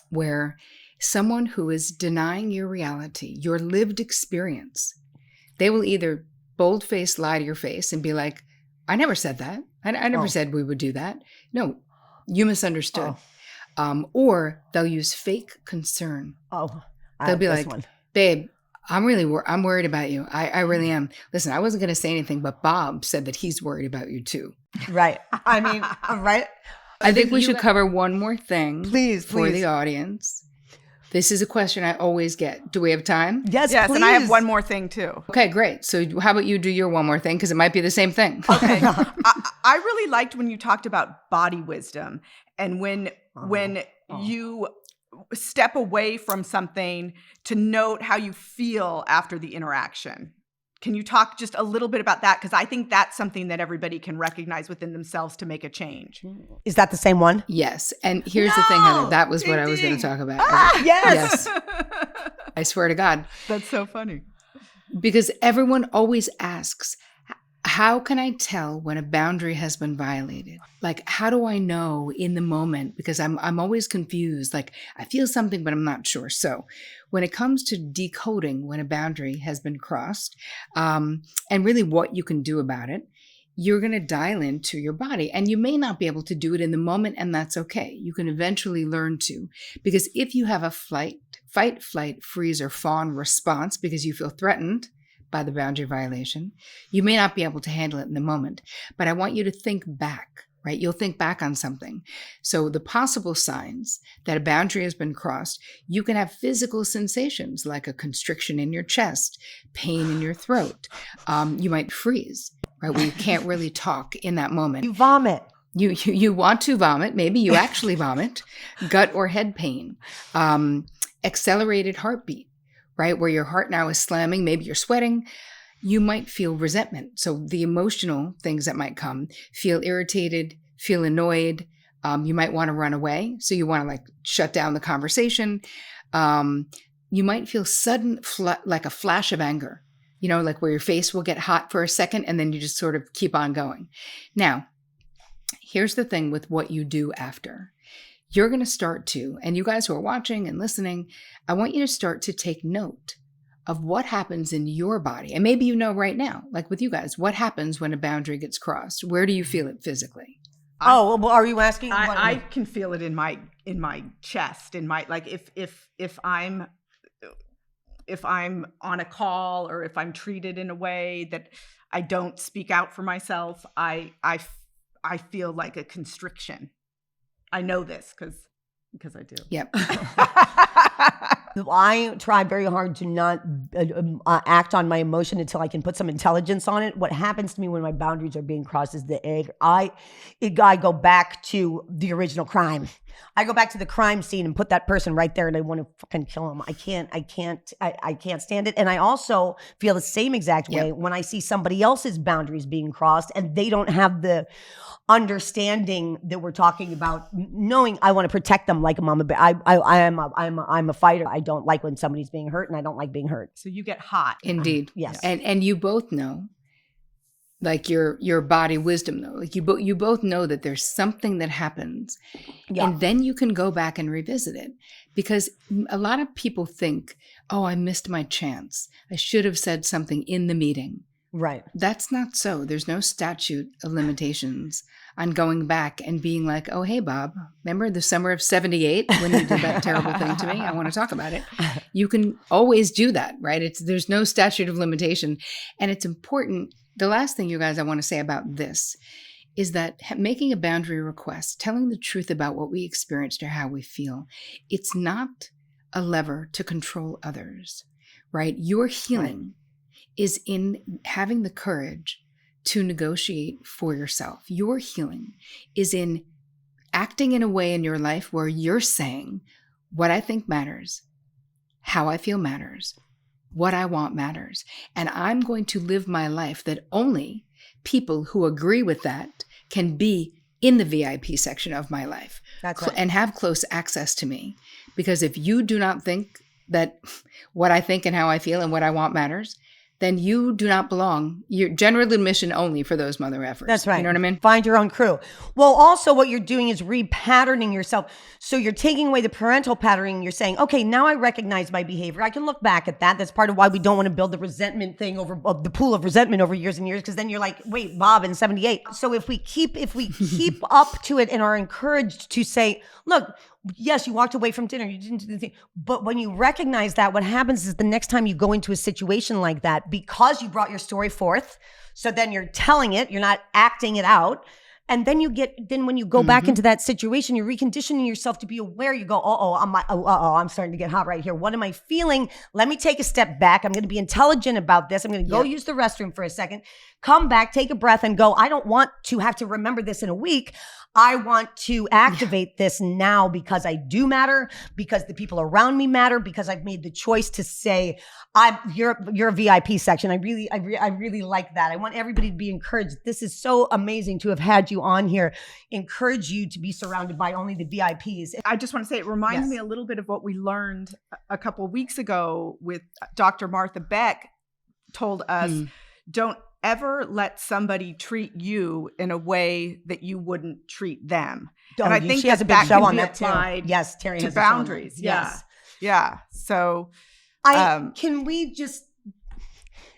where someone who is denying your reality, your lived experience, they will either bold-faced lie to your face and be like, I never said that. I never said we would do that. No, you misunderstood. Or they'll use fake concern. They'll be like, babe, I'm worried about you. I really am. Listen, I wasn't going to say anything, but Bob said that he's worried about you too. Right. I mean, right. I think we should cover one more thing please, for the audience. This is a question I always get. Do we have time? Yes, please. And I have one more thing too. Okay, great. So how about you do your one more thing? Because it might be the same thing. Okay. I really liked when you talked about body wisdom and when you step away from something to note how you feel after the interaction. Can you talk just a little bit about that? Because I think that's something that everybody can recognize within themselves to make a change. Is that the same one? Yes. And here's the thing, Heather. That was what I was going to talk about. Yes. I swear to God. That's so funny. Because everyone always asks, how can I tell when a boundary has been violated? Like, how do I know in the moment? Because I'm always confused. Like, I feel something, but I'm not sure. So when it comes to decoding when a boundary has been crossed, and really what you can do about it, you're going to dial into your body. And you may not be able to do it in the moment, and that's okay. You can eventually learn to. Because if you have a fight, flight, freeze, or fawn response because you feel threatened by the boundary violation, you may not be able to handle it in the moment. But I want you to think back, right? You'll think back on something. So the possible signs that a boundary has been crossed, you can have physical sensations like a constriction in your chest, pain in your throat. You might freeze, right? Where you can't really talk in that moment. You vomit. You want to vomit. Maybe you actually vomit. Gut or head pain. Accelerated heartbeat, right? Where your heart now is slamming, maybe you're sweating, you might feel resentment. So the emotional things that might come, feel irritated, feel annoyed. You might want to run away. So you want to like shut down the conversation. You might feel sudden, like a flash of anger. you know, like where your face will get hot for a second and then you just sort of keep on going. Now, here's the thing with what you do after. You're going to start to, and you guys who are watching and listening, I want you to start to take note of what happens in your body. And maybe you know right now, like with you guys, what happens when a boundary gets crossed? Where do you feel it physically? Well, are you asking? I can feel it in my chest, in my, like if I'm on a call or if I'm treated in a way that I don't speak out for myself, I feel like a constriction. I know this because I do. Yep. I try very hard to not act on my emotion until I can put some intelligence on it. What happens to me when my boundaries are being crossed is the egg. I go back to the original crime. I go back to the crime scene and put that person right there, and I want to fucking kill him. I can't stand it. And I also feel the same exact way when I see somebody else's boundaries being crossed, and they don't have the understanding that we're talking about, knowing I want to protect them like a mama bear. I'm a fighter. I don't like when somebody's being hurt, and I don't like being hurt. So you get hot. Indeed. Yes. And you both know, like your body wisdom though, like you both know that there's something that happens, and then you can go back and revisit it, because a lot of people think, oh, I missed my chance. I should have said something in the meeting. Right. That's not so. There's no statute of limitations on going back and being like, oh, hey, Bob, remember the summer of 78 when you did that terrible thing to me? I want to talk about it. You can always do that, right? There's no statute of limitation. And it's important. The last thing, you guys, I want to say about this is that making a boundary request, telling the truth about what we experienced or how we feel, it's not a lever to control others, right? Your healing is in having the courage to negotiate for yourself. Your healing is in acting in a way in your life where you're saying, what I think matters, how I feel matters, what I want matters. And I'm going to live my life that only people who agree with that can be in the VIP section of my life. That's right. And have close access to me. Because if you do not think that what I think and how I feel and what I want matters, then you do not belong. You're general admission only for those mother effers. That's right. You know what I mean? Find your own crew. Well, also what you're doing is repatterning yourself. So you're taking away the parental patterning. You're saying, okay, now I recognize my behavior. I can look back at that. That's part of why we don't want to build the resentment thing of the pool of resentment over years and years, because then you're like, wait, Bob in 78. So if we keep up to it and are encouraged to say, look, yes, you walked away from dinner, you didn't do the thing. But when you recognize that, what happens is the next time you go into a situation like that, because you brought your story forth, so then you're telling it, you're not acting it out. And then when you go back into that situation, you're reconditioning yourself to be aware. You go, I'm starting to get hot right here. What am I feeling? Let me take a step back. I'm going to be intelligent about this. I'm going to go use the restroom for a second, come back, take a breath and go, I don't want to have to remember this in a week. I want to activate this now because I do matter, because the people around me matter, because I've made the choice to say, you're a VIP section. I really like that. I want everybody to be encouraged. This is so amazing to have had you on here. Encourage you to be surrounded by only the VIPs. I just want to say it reminds me a little bit of what we learned a couple of weeks ago with Dr. Martha Beck told us, don't ever let somebody treat you in a way that you wouldn't treat them. And I think she has a big show on that too. Yes, Terri has boundaries. Yes. Yeah. So can we just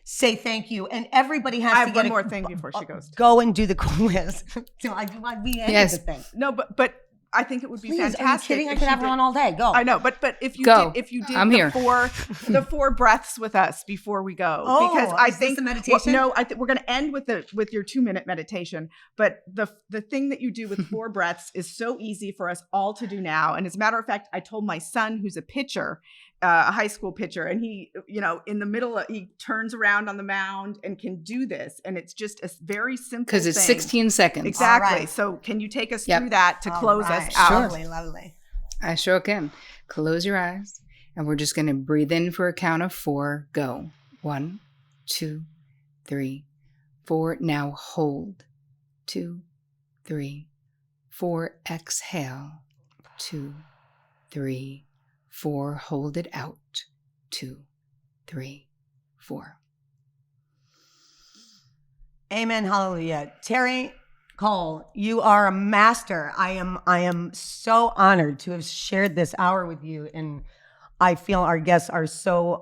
say thank you? And everybody has to get one more thing before she goes. Go and do the quiz. We ended the thing. No, but I think it would be fantastic. Are you kidding? I could have her on all day. Go. I know, but if you did I'm here. the four breaths with us before we go, because I think the meditation. I think we're going to end with your 2-minute meditation. But the thing that you do with 4 breaths is so easy for us all to do now. And as a matter of fact, I told my son, who's a pitcher, a high school pitcher, and he, in the middle, he turns around on the mound and can do this, and it's just a very simple because it's thing. 16 seconds. Exactly. Right. So can you take us through that to close us out? Sure. Lovely. I sure can. Close your eyes, and we're just going to breathe in for a count of 4. Go. 1, 2, 3, 4. Now hold. 2, 3, 4. Exhale. 2, 3, 4. Hold it out. 2, 3, 4. Amen. Hallelujah. Terri Cole, you are a master. I am so honored to have shared this hour with you, and I feel our guests are so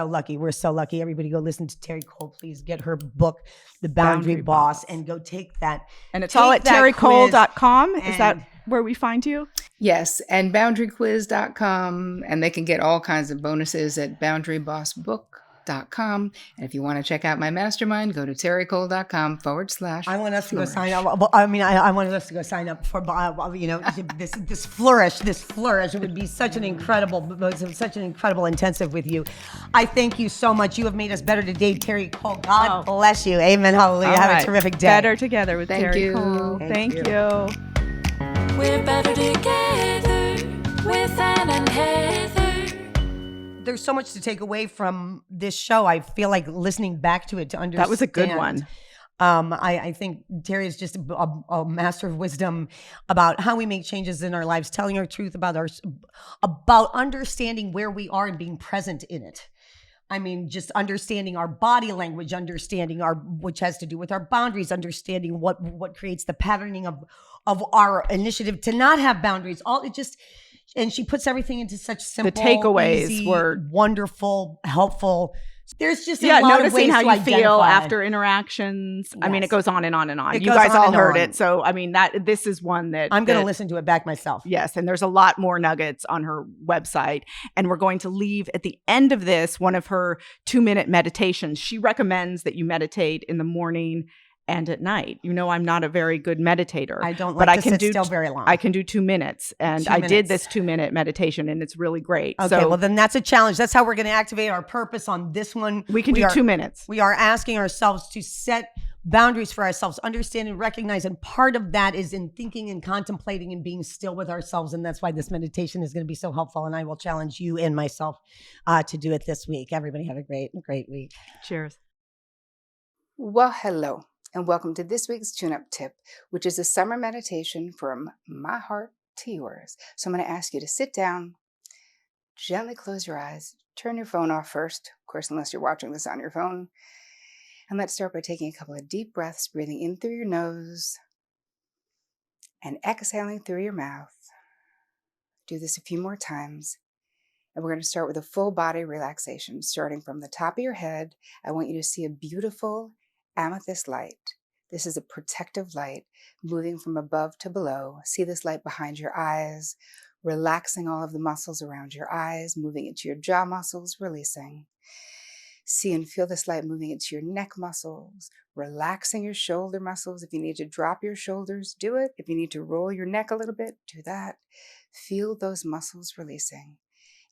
lucky. We're so lucky. Everybody go listen to Terri Cole. Please get her book, The Boundary Boss, and go take that. And it's all at terricole.com. Is that where we find you? Yes, and boundaryquiz.com, and they can get all kinds of bonuses at boundarybossbook.com. And if you want to check out my mastermind, go to terricole.com / I want us to go sign up. I mean, I wanted us to go sign up for, this flourish. This flourish. It would be such an incredible intensive with you. I thank you so much. You have made us better today, Terri Cole. God bless you. Amen. Hallelujah. Have a terrific day. Better together with Terri Cole. Thank you. We're better together with Ann and Heather. There's so much to take away from this show. I feel like listening back to it to understand. That was a good one. I think Terri is just a master of wisdom about how we make changes in our lives, telling our truth about understanding where we are and being present in it. I mean, just understanding our body language, understanding which has to do with our boundaries, understanding what creates the patterning of our initiative to not have boundaries. And she puts everything into such simple, the takeaways easy, were wonderful, helpful. There's just a lot noticing of ways how to you identify. feel after interactions. Yes. I mean, it goes on and on and on. It You goes guys on all and heard on. it. So, I mean, this is one that I'm going to listen to it back myself. Yes. And there's a lot more nuggets on her website. And we're going to leave at the end of this one of her 2-minute meditations. She recommends that you meditate in the morning and at night. You know, I'm not a very good meditator. I don't like to sit still very long. I can do 2 minutes. And I did this 2-minute meditation and it's really great. Okay, well then that's a challenge. That's how we're going to activate our purpose on this one. We can do 2 minutes. We are asking ourselves to set boundaries for ourselves, understand and recognize. And part of that is in thinking and contemplating and being still with ourselves. And that's why this meditation is going to be so helpful. And I will challenge you and myself to do it this week. Everybody have a great week. Cheers. Well, hello. And welcome to this week's tune-up tip, which is a summer meditation from my heart to yours. So I'm going to ask you to sit down, gently close your eyes, turn your phone off first, of course, unless you're watching this on your phone. And let's start by taking a couple of deep breaths, breathing in through your nose and exhaling through your mouth. Do this a few more times. And we're going to start with a full body relaxation, starting from the top of your head. I want you to see a beautiful amethyst light. This is a protective light moving from above to below. See this light behind your eyes, relaxing all of the muscles around your eyes, moving into your jaw muscles, releasing. See and feel this light moving into your neck muscles, relaxing your shoulder muscles. If you need to drop your shoulders, do it. If you need to roll your neck a little bit, do that. Feel those muscles releasing.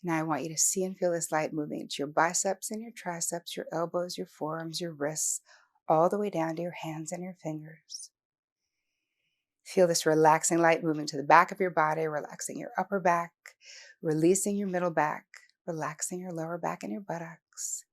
Now I want you to see and feel this light moving into your biceps and your triceps, your elbows, your forearms, your wrists, all the way down to your hands and your fingers. Feel this relaxing light moving to the back of your body, relaxing your upper back, releasing your middle back, relaxing your lower back and your buttocks.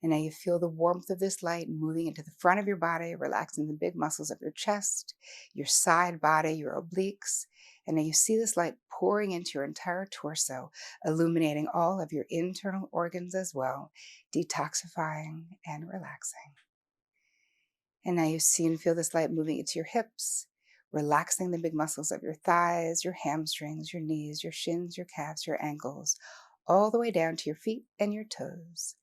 And now you feel the warmth of this light moving into the front of your body, relaxing the big muscles of your chest, your side body, your obliques. And now you see this light pouring into your entire torso, illuminating all of your internal organs as well, detoxifying and relaxing. And now you see and feel this light moving into your hips, relaxing the big muscles of your thighs, your hamstrings, your knees, your shins, your calves, your ankles, all the way down to your feet and your toes.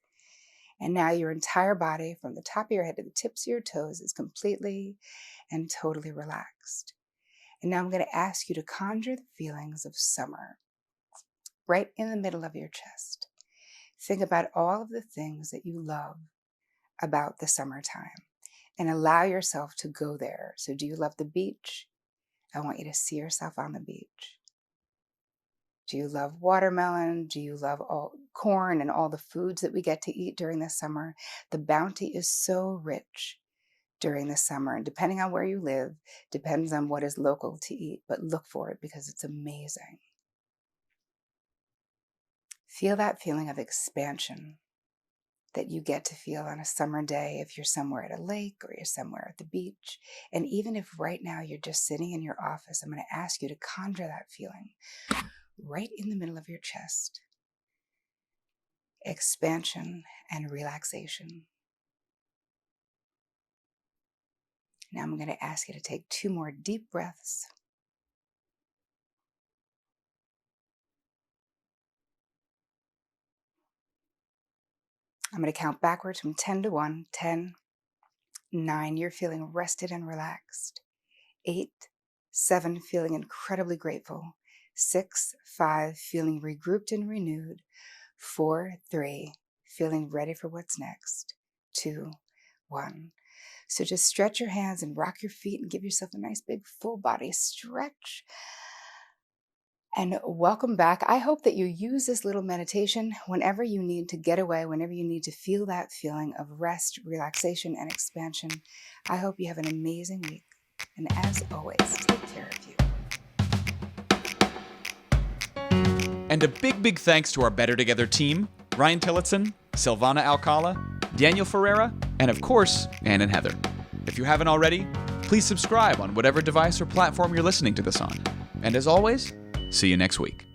And now your entire body, from the top of your head to the tips of your toes, is completely and totally relaxed. And now I'm going to ask you to conjure the feelings of summer right in the middle of your chest. Think about all of the things that you love about the summertime and allow yourself to go there. So do you love the beach? I want you to see yourself on the beach. Do you love watermelon? Do you love all corn and all the foods that we get to eat during the summer? The bounty is so rich during the summer, and depending on where you live, depends on what is local to eat, but look for it because it's amazing. Feel that feeling of expansion that you get to feel on a summer day if you're somewhere at a lake or you're somewhere at the beach. And even if right now you're just sitting in your office, I'm going to ask you to conjure that feeling right in the middle of your chest. Expansion and relaxation. Now I'm going to ask you to take 2 more deep breaths. I'm going to count backwards from 10 to 1. 10, 9, you're feeling rested and relaxed. 8, 7, feeling incredibly grateful. 6, 5, feeling regrouped and renewed. 4, 3, feeling ready for what's next. 2, 1. So just stretch your hands and rock your feet and give yourself a nice big full body stretch. And welcome back. I hope that you use this little meditation whenever you need to get away, whenever you need to feel that feeling of rest, relaxation, and expansion. I hope you have an amazing week. And as always, take care of you. And a big thanks to our Better Together team, Ryan Tillotson, Silvana Alcala, Daniel Ferreira, and of course, Ann and Heather. If you haven't already, please subscribe on whatever device or platform you're listening to this on. And as always, see you next week.